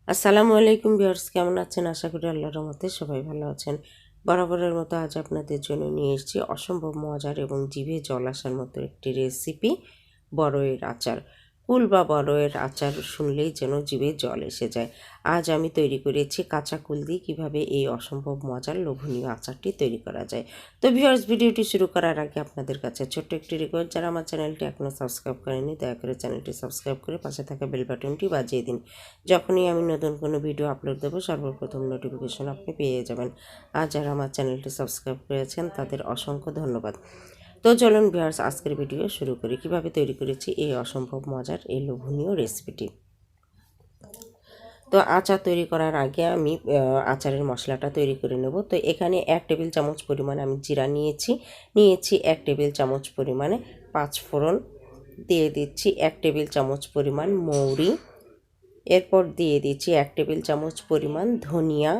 আসসালামু আলাইকুম ভিউয়ার্স, কেমন আছেন? আশা করি আল্লাহর রহমতে সবাই ভালো আছেন। বরাবরের মতো আজ আপনাদের জন্য নিয়ে এসেছি অসম্ভব মজার এবং জিভে জল আসার মতো একটি রেসিপি, বরইয়ের আচার। কুল বা বরইয়ের আচার শুনলেই যেন জিভে জল এসে যায়। আজ আমি তৈরি করেছি কাঁচা কুল দিয়ে কীভাবে এই অসম্ভব মজার লোভনীয় আচারটি তৈরি করা যায়। তো ভিউয়ার্স, ভিডিওটি শুরু করার আগে আপনাদের কাছে ছোট্ট একটি রিকোয়েস্ট, যারা আমার চ্যানেলটি এখনও সাবস্ক্রাইব করেনি দয়া করে চ্যানেলটি সাবস্ক্রাইব করে পাশে থাকা বেল বাটনটি বাজিয়ে দিন। যখনই আমি নতুন কোনো ভিডিও আপলোড দেবো সর্বপ্রথম নোটিফিকেশন আপনি পেয়ে যাবেন। আর যারা আমার চ্যানেলটি সাবস্ক্রাইব করেছেন তাদের অসংখ্য ধন্যবাদ। তো চলুন ভিউয়ার্স, আজকের ভিডিও শুরু করি। কিভাবে তৈরি করেছি এই অসম্ভব মজার এই লোভনীয় রেসিপিটি। তো আচার তৈরি করার আগে আমি আচারের মশলাটা তৈরি করে নেব। তো এখানে 1 টেবিল চামচ পরিমাণে আমি জিরা নিয়েছি 1 টেবিল চামচ পরিমাণে পাঁচফোড়ন দিয়ে দিচ্ছি, 1 টেবিল চামচ পরিমাণ মৌরি, এরপর দিয়ে দিচ্ছি 1 টেবিল চামচ পরিমাণ ধনিয়া,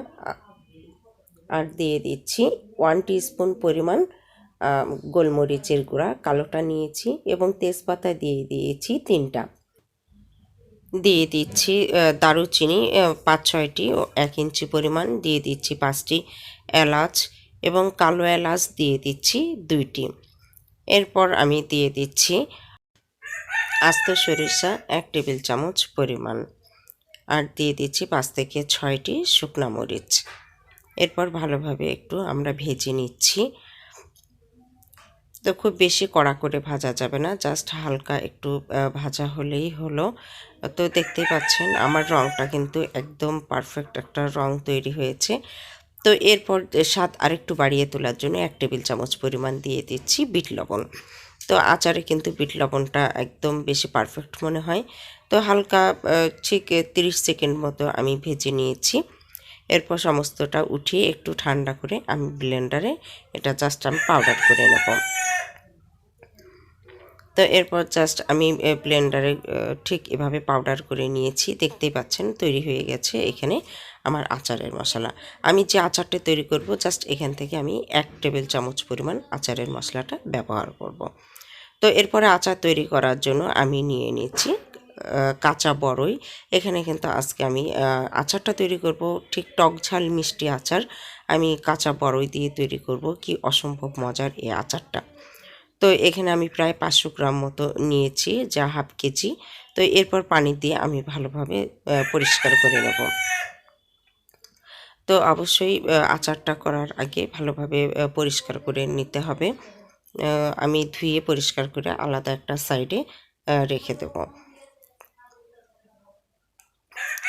আর দিয়ে দিচ্ছি 1 টিস্পুন পরিমাণ গোলমরিচের গুঁড়া, কালোটা নিয়েছি, এবং তেজপাতা দিয়ে দিয়েছি 3টা। দিয়ে দিচ্ছি দারুচিনি 5-6টি ও 1 ইঞ্চি পরিমাণ, দিয়ে দিচ্ছি 5টি এলাচ এবং কালো এলাচ দিয়ে দিচ্ছি 2টি। এরপর আমি দিয়ে দিচ্ছি আস্ত সরিষা 1 টেবিল চামচ পরিমাণ, আর দিয়ে দিচ্ছি 5 থেকে 6টি শুকনা মরিচ। এরপর ভালোভাবে একটু আমরা ভেজে নিচ্ছি। তো খুব বেশি কড়া করে ভাজা যাবে না, জাস্ট হালকা একটু ভাজা হলেই হলো। তো দেখতেই পাচ্ছেন আমার রঙটা কিন্তু একদম পারফেক্ট একটা রং তৈরি হয়েছে। তো এরপর স্বাদ আরেকটু বাড়িয়ে তোলার জন্য 1 টেবিল চামচ পরিমাণ দিয়ে দিচ্ছি বিট লবণ। তো আচারে কিন্তু বিট লবণটা একদম বেশি পারফেক্ট মনে হয়। তো হালকা ঠিক 30 সেকেন্ড মতো আমি ভেজে নিয়েছি। এরপর সমস্তটা উঠিয়ে একটু ঠান্ডা করে আমি ব্লেন্ডারে এটা জাস্ট আমি পাউডার করে নেব। তো এরপর জাস্ট আমি ব্লেন্ডারে ঠিক এভাবে পাউডার করে নিয়েছি। দেখতেই পাচ্ছেন তৈরি হয়ে গেছে এখানে আমার আচারের মশলা। আমি যে আচারটা তৈরি করব জাস্ট এখান থেকে আমি 1 টেবিল চামচ পরিমাণ আচারের মশলাটা ব্যবহার করব। তো এরপরে আচার তৈরি করার জন্য আমি নিয়ে নিচ্ছি কাঁচা বরই। এখানে কিন্তু আজকে আমি আচারটা তৈরি করব ঠিক টক ঝাল মিষ্টি আচার। আমি কাঁচা বরই দিয়ে তৈরি করব, কি অসম্ভব মজার এই আচারটা। তো এখানে আমি প্রায় 500 গ্রাম মতো নিয়েছি, যা হাফ কেজি। তো এরপর পানি দিয়ে আমি ভালোভাবে পরিষ্কার করে নেব। তো অবশ্যই আচারটা করার আগে ভালোভাবে পরিষ্কার করে নিতে হবে। আমি ধুয়ে পরিষ্কার করে আলাদা একটা সাইডে রেখে দেব।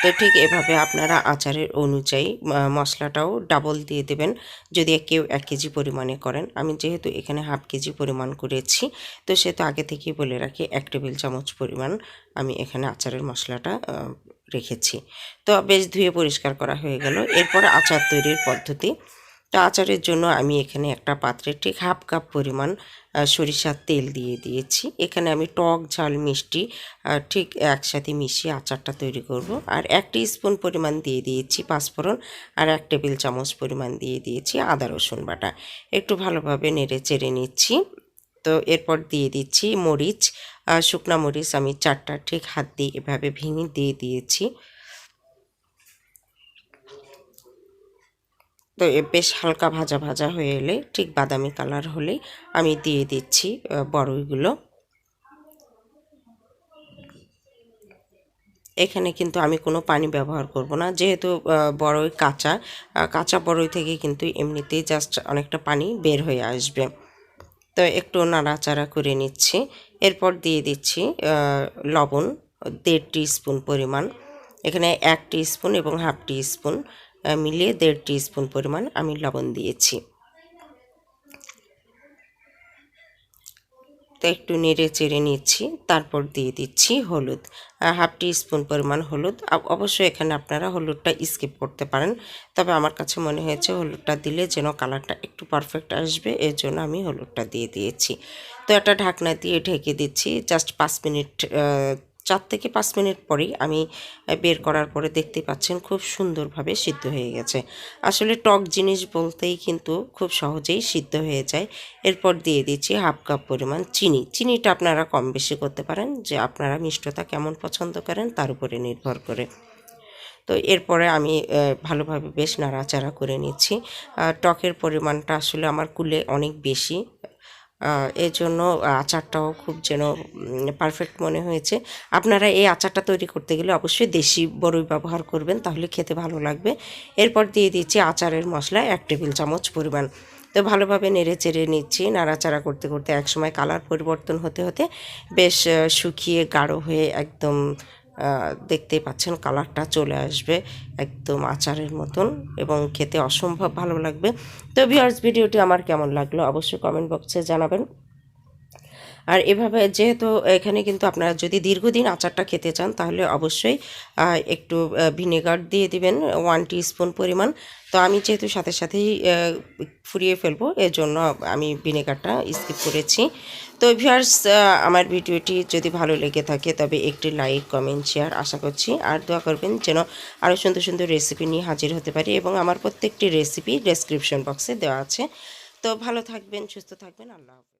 তো ঠিক এভাবে আপনারা আচারের অনুযায়ী মশলাটাও ডাবল দিয়ে দেবেন যদি কেউ 1 কেজি পরিমাণে করেন। আমি যেহেতু এখানে হাফ কেজি পরিমাণ করেছি, তো সেহেতু আগে থেকেই বলে রাখি 1 টেবিল চামচ পরিমাণ আমি এখানে আচারের মশলাটা রেখেছি। তো বেশ ধুয়ে পরিষ্কার করা হয়ে গেল। এরপর আচার তৈরির পদ্ধতি। তো আচারের জন্য আমি এখানে একটা পাত্রে ঠিক হাফ কাপ পরিমাণ সরিষার তেল দিয়ে দিয়েছি। এখানে আমি টক ঝাল মিষ্টি ঠিক একসাথে মিশিয়ে আচারটা তৈরি করব। আর 1 টিস্পুন পরিমাণ দিয়ে দিয়েছি পাঁচফোড়ন, আর 1 টেবিল চামচ পরিমাণ দিয়ে দিয়েছি আদা রসুন বাটা। একটু ভালোভাবে নেড়ে চেড়ে নিচ্ছি। তো এরপর দিয়ে দিচ্ছি মরিচ, শুকনা মরিচ আমি 4টা ঠিক হাত দিয়ে এভাবে ভেঙে দিয়ে দিয়েছি। তো বেশ হালকা ভাজা ভাজা হয়ে এলে ঠিক বাদামি কালার হলে আমি দিয়ে দিচ্ছি বড়ইগুলো। এখানে কিন্তু আমি কোনো পানি ব্যবহার করব না, যেহেতু বড়ই কাঁচা বড়ই থেকে কিন্তু এমনিতেই জাস্ট অনেকটা পানি বের হয়ে আসবে। তো একটু নাড়াচাড়া করে নিচ্ছি। এরপর দিয়ে দিচ্ছি লবণ 1.5 টিস্পুন পরিমাণ। এখানে 1 টিস্পুন এবং হাফ টিস্পুন মিলিয়ে 1.5 টিস্পুন পরিমাণ আমি লবণ দিয়েছি। তো একটু নেড়ে চেড়ে নিচ্ছি। তারপর দিয়ে দিচ্ছি হলুদ, হাফ টিস্পুন পরিমাণ হলুদ। অবশ্যই এখানে আপনারা হলুদটা স্কিপ করতে পারেন, তবে আমার কাছে মনে হয়েছে হলুদটা দিলে যেন কালারটা একটু পারফেক্ট আসবে, এর জন্য আমি হলুদটা দিয়ে দিয়েছি। তো একটা ঢাকনা দিয়ে ঢেকে দিচ্ছি জাস্ট 5 মিনিট। 4 থেকে 5 মিনিট পরেই আমি বের করার পরে দেখতে পাচ্ছেন খুব সুন্দরভাবে সিদ্ধ হয়ে গেছে। আসলে টক জিনিস বলতেই কিন্তু খুব সহজেই সিদ্ধ হয়ে যায়। এরপর দিয়ে দিচ্ছি হাফ কাপ পরিমাণ চিনি। চিনিটা আপনারা কম বেশি করতে পারেন, যে আপনারা মিষ্টতা কেমন পছন্দ করেন তার উপরে নির্ভর করে। তো এরপরে আমি ভালোভাবে বেশ নাড়াচাড়া করে নিচ্ছি। টকের পরিমাণটা আসলে আমার কুলে অনেক বেশি, এর জন্য আচারটাও খুব যেন পারফেক্ট মনে হয়েছে। আপনারা এই আচারটা তৈরি করতে গেলে অবশ্যই দেশি বড়ই ব্যবহার করবেন, তাহলে খেতে ভালো লাগবে। এরপর দিয়ে দিচ্ছি আচারের মশলা 1 টেবিল চামচ পরিমাণ। তো ভালোভাবে নেড়ে চেড়ে নিচ্ছি। নাড়াচাড়া করতে করতে একসময় কালার পরিবর্তন হতে হতে বেশ শুকিয়ে গাঢ় হয়ে একদম দেখতেই পাচ্ছেন কালারটা চলে আসবে একদম আচারের মতন, এবং খেতে অসম্ভব ভালো লাগবে। তো ভিউয়ার্স, ভিডিওটি আমার কেমন লাগলো অবশ্যই কমেন্ট বক্সে জানাবেন। আর এভাবে যেহেতু এখানে কিন্তু আপনারা যদি দীর্ঘদিন আচারটা খেতে চান তাহলে অবশ্যই একটু ভিনেগার দিয়ে দিবেন 1 টিস্পুন পরিমাণ। তো আমি যেহেতু সাথে সাথেই ফুরিয়ে ফেলবো, এর জন্য আমি ভিনেগারটা স্কিপ করেছি। তো ভিউয়ার্স, আমার ভিডিওটি যদি ভালো লেগে থাকে তবে একটি লাইক, কমেন্ট, শেয়ার আশা করছি। আর দোয়া করবেন যেন আরও সুন্দর সুন্দর রেসিপি নিয়ে হাজির হতে পারি, এবং আমার প্রত্যেকটি রেসিপি ডেসক্রিপশন বক্সে দেওয়া আছে। তো ভালো থাকবেন, সুস্থ থাকবেন, আল্লাহ হাফেজ।